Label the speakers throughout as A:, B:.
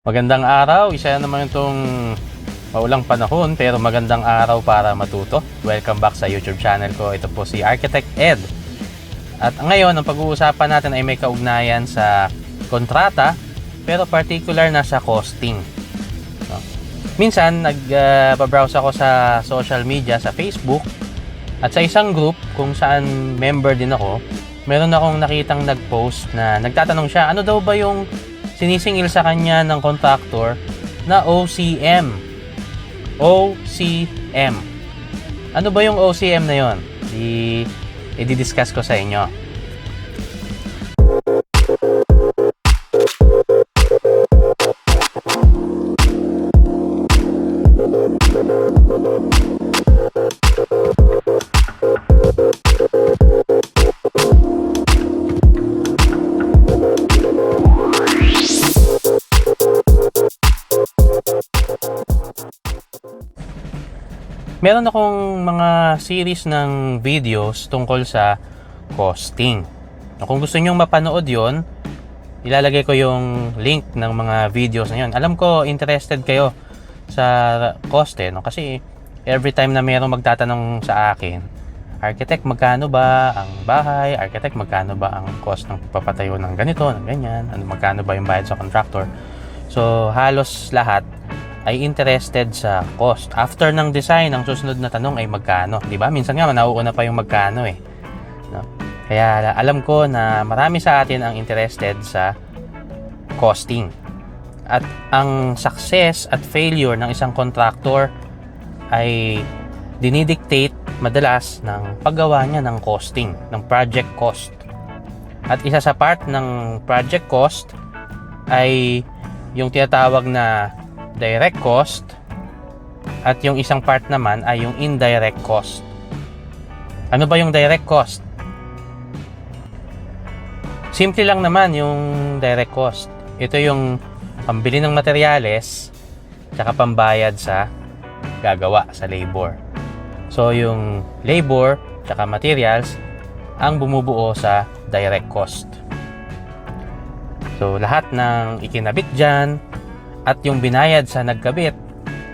A: Magandang araw, isa naman itong maulang panahon pero magandang araw para matuto. Welcome back sa YouTube channel ko. Ito po si Architect Ed. At ngayon, ang pag-uusapan natin ay may kaugnayan sa kontrata pero particular na sa costing. Minsan, nag-browse ako sa social media, sa Facebook at sa isang group kung saan member din ako, meron akong nakitang nag-post na nagtatanong siya, ano daw ba yung sinisingil sa kanya ng contractor na OCM. OCM. Ano ba yung OCM na yon? I-discuss ko sa inyo. Meron akong mga series ng videos tungkol sa costing. Kung gusto nyong mapanood yon, ilalagay ko yung link ng mga videos na yun. Alam ko interested kayo sa cost kasi every time na merong magtatanong sa akin, architect, magkano ba ang bahay? Architect, magkano ba ang cost ng papatayo ng ganito, ng ganyan? Magkano ba yung bayad sa contractor? So halos lahat ay interested sa cost. After ng design, ang susunod na tanong ay magkano, di ba? Minsan nga nauuna pa yung magkano no? Kaya alam ko na marami sa atin ang interested sa costing. At ang success at failure ng isang contractor ay dinidictate madalas ng paggawa niya ng costing, ng project cost. At isa sa part ng project cost ay yung tinatawag na direct cost at yung isang part naman ay yung indirect cost. Ano ba yung direct cost? Simple lang naman yung direct cost. Ito yung pambili ng materyales tsaka pambayad sa gagawa, sa labor. So yung labor tsaka materials ang bumubuo sa direct cost. So lahat ng ikinabit dyan at yung binayad sa nagkabit,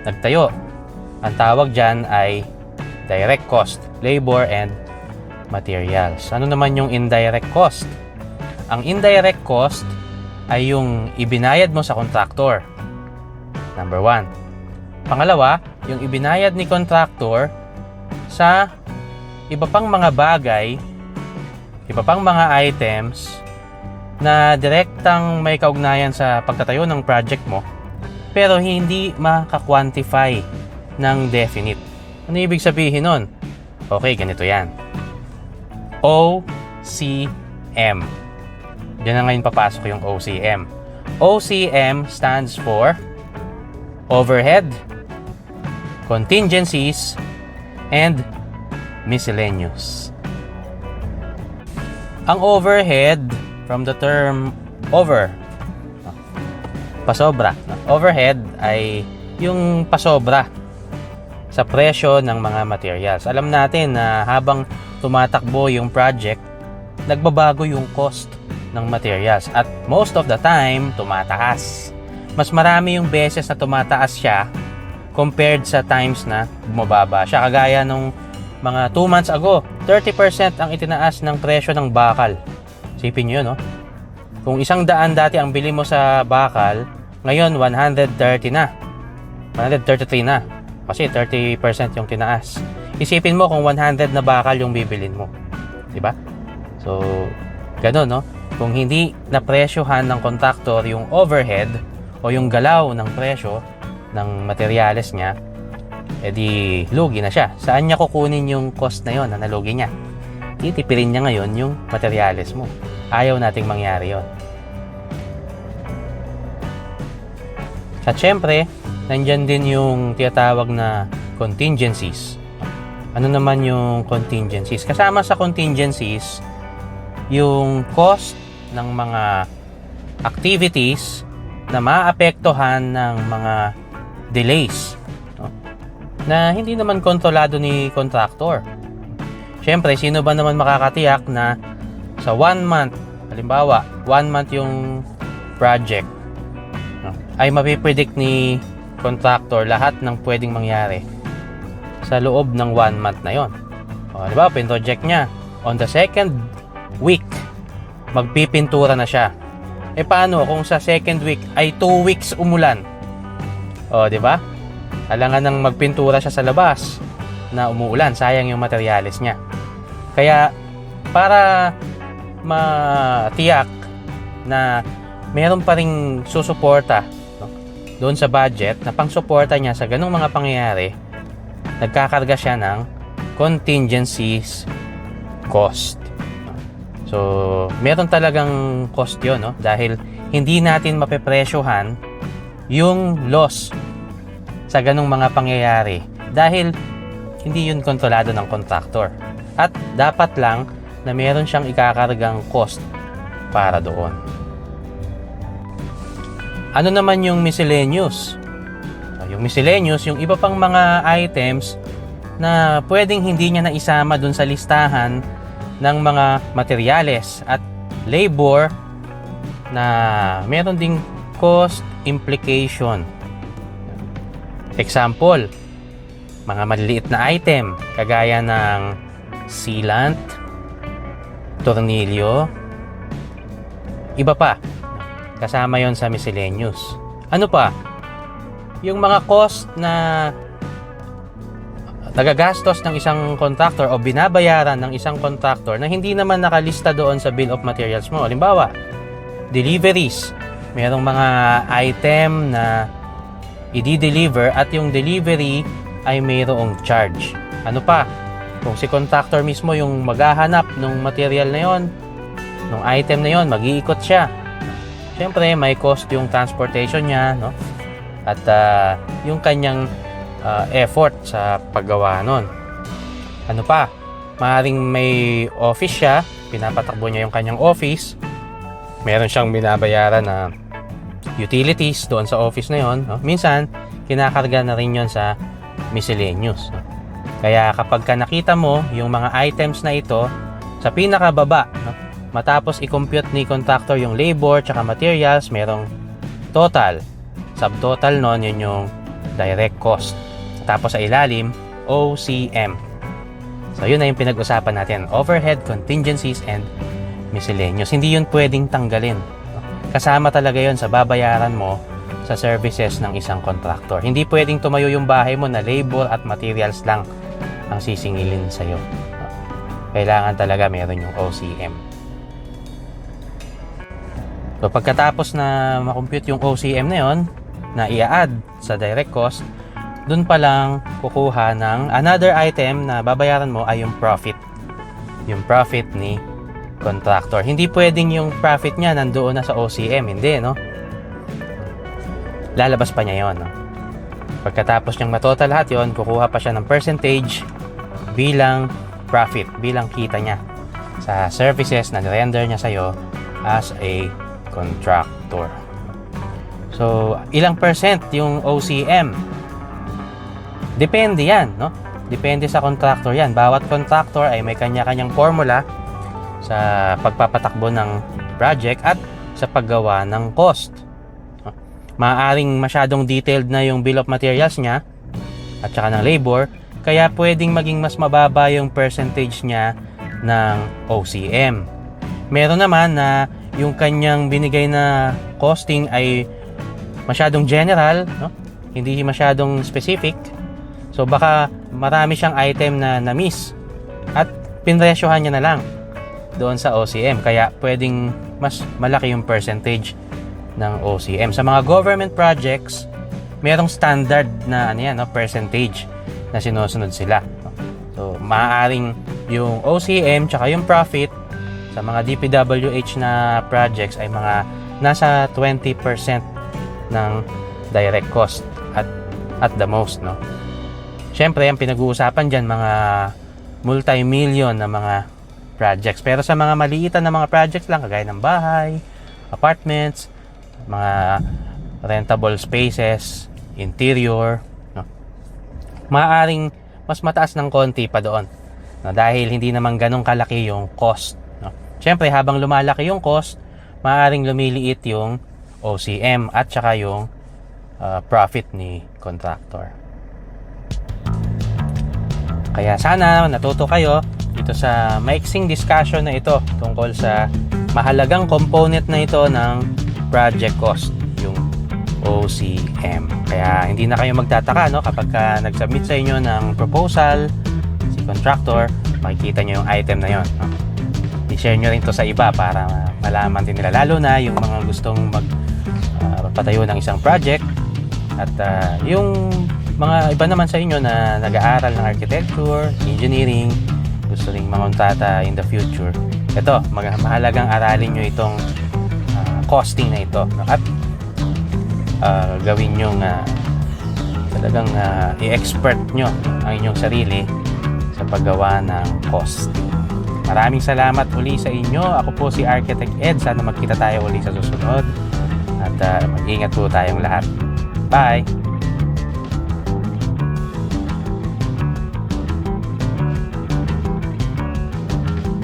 A: nagtayo, ang tawag dyan ay direct cost, labor and materials. Ano naman yung indirect cost? Ang indirect cost ay yung ibinayad mo sa contractor. Number 1. Pangalawa, yung ibinayad ni contractor sa iba pang mga bagay, iba pang mga items na direktang may kaugnayan sa pagtatayo ng project mo pero hindi maka-quantify ng definite. Ano ibig sabihin nun? Okay, ganito yan. OCM. Diyan na ngayon papasok yung OCM. OCM stands for overhead, contingencies, and miscellaneous. Ang overhead, from the term over, pasobra. Overhead ay yung pasobra sa presyo ng mga materials. Alam natin na habang tumatakbo yung project, nagbabago yung cost ng materials at most of the time, tumataas. Mas marami yung beses na tumataas siya compared sa times na bumababa siya. Kagaya nung mga 2 months ago, 30% ang itinaas ng presyo ng bakal. Isipin nyo, no? Kung 100 dati ang bili mo sa bakal, ngayon 130 na. 133 na. Kasi 30% yung tinaas. Isipin mo kung 100 na bakal yung bibilin mo. 'Di ba? So, gano'n, no? Kung hindi na presyohan ng contractor yung overhead o yung galaw ng presyo ng materyales niya, edi lugi na siya. Saan niya kukunin yung cost na yon na nalugi niya? Titipirin niya ngayon yung materyales mo. Ayaw nating mangyari yon. At syempre, nandyan din yung tinatawag na contingencies. Ano naman yung contingencies? Kasama sa contingencies, yung cost ng mga activities na maapektuhan ng mga delays, no? Na hindi naman kontrolado ni contractor. Syempre, sino ba naman makakatiyak na sa 1 month, halimbawa, 1 month yung project, no? ay mapipredict ni contractor lahat ng pwedeng mangyari sa loob ng 1 month na yon. O, diba, pinroject niya. On the second week, magpipintura na siya. E paano kung sa second week ay 2 weeks umulan? O, diba? Alangan nang magpintura siya sa labas na umuulan. Sayang yung materyales niya. Kaya, para matiyak na meron pa ring susuporta, no, doon sa budget na pang-suporta niya sa ganung mga pangyayari, nagkakarga siya ng contingencies cost. So, meron talagang cost yun, no? Dahil hindi natin mapepresyohan yung loss sa ganung mga pangyayari dahil hindi yun kontrolado ng contractor. At dapat lang na meron siyang ikakargang cost para doon. Ano naman yung miscellaneous? Yung miscellaneous, yung iba pang mga items na pwedeng hindi niya naisama dun sa listahan ng mga materyales at labor na meron ding cost implication. Example, mga maliliit na item kagaya ng sealant, tornilyo, iba pa. Kasama yon sa miscellaneous. Ano pa? Yung mga cost na nagagastos ng isang contractor o binabayaran ng isang contractor na hindi naman nakalista doon sa bill of materials mo. Halimbawa, deliveries. Merong mga item na i-deliver at yung delivery ay mayroong charge. Ano pa? Kung si contractor mismo yung maghahanap ng material na yon, ng item na yon, mag-iikot siya. Siyempre, may cost yung transportation niya, no? At yung kanyang effort sa paggawa nun. Ano pa? Maaaring may office siya, pinapatakbo niya yung kanyang office. Meron siyang binabayaran na utilities doon sa office na yon, no? Minsan, kinakarga na rin yon sa miscellaneous, no? Kaya kapag ka nakita mo yung mga items na ito sa pinakababa, no? Matapos i-compute ni contractor yung labor tsaka materials, merong total. Subtotal nun, yun yung direct cost. Tapos sa ilalim, OCM. So yun na yung pinag-usapan natin, overhead, contingencies, and miscellaneous. Hindi yun pwedeng tanggalin. Kasama talaga yun sa babayaran mo sa services ng isang contractor. Hindi pwedeng tumayo yung bahay mo na labor at materials lang ang sisingilin sa'yo. Kailangan talaga meron yung OCM. So pagkatapos na makompute yung OCM na yon, na i-add sa direct cost, dun pa lang kukuha ng another item na babayaran mo ay yung profit. Yung profit ni contractor. Hindi pwedeng yung profit niya nandoon na sa OCM. Hindi, no? Lalabas pa niya yon, no? Pagkatapos niyang matotal lahat yon, kukuha pa siya ng percentage bilang profit, bilang kita niya sa services na render niya sa'yo as a contractor. So, ilang percent yung OCM? Depende yan, no? Depende sa contractor yan. Bawat contractor ay may kanya-kanyang formula sa pagpapatakbo ng project at sa paggawa ng cost. Maaaring masyadong detailed na yung bill of materials niya at saka ng labor, kaya pwedeng maging mas mababa yung percentage niya ng OCM. Meron naman na yung kanyang binigay na costing ay masyadong general, no? Hindi masyadong specific. So baka marami siyang item na na-miss at pinresyohan niya na lang doon sa OCM. Kaya pwedeng mas malaki yung percentage ng OCM. Sa mga government projects, merong standard na percentage na sinusunod sila. So maaaring yung OCM tsaka yung profit sa mga DPWH na projects ay mga nasa 20% ng direct cost at the most, no? Siyempre, ang pinag-uusapan dyan, mga multi-million na mga projects. Pero sa mga maliitan na mga projects lang, kagaya ng bahay, apartments, mga rentable spaces, interior, no? Maaaring mas mataas ng konti pa doon, no? Dahil hindi naman ganun kalaki yung cost, no? Siyempre, habang lumalaki yung cost, maaaring lumiliit yung OCM at saka yung profit ni contractor. Kaya sana natuto kayo dito sa maiksing discussion na ito tungkol sa mahalagang component na ito ng project cost, yung OCM. Kaya hindi na kayo magtataka, no, kapag nag-submit sa inyo ng proposal si contractor, makikita nyo yung item na yon, no? I-share nyo rin to sa iba para malaman din nila, lalo na yung mga gustong magpatayo ng isang project, at yung mga iba naman sa inyo na nag-aaral ng architecture, engineering, gusto ring mangontrata in the future. Ito, mahalagang aralin nyo itong costing na ito, no? At gawin nyo talagang i-expert nyo ang inyong sarili sa paggawa ng costing. Maraming salamat uli sa inyo. Ako po si Architect Ed. Sana magkita tayo uli sa susunod. At mag-ingat po tayong lahat. Bye!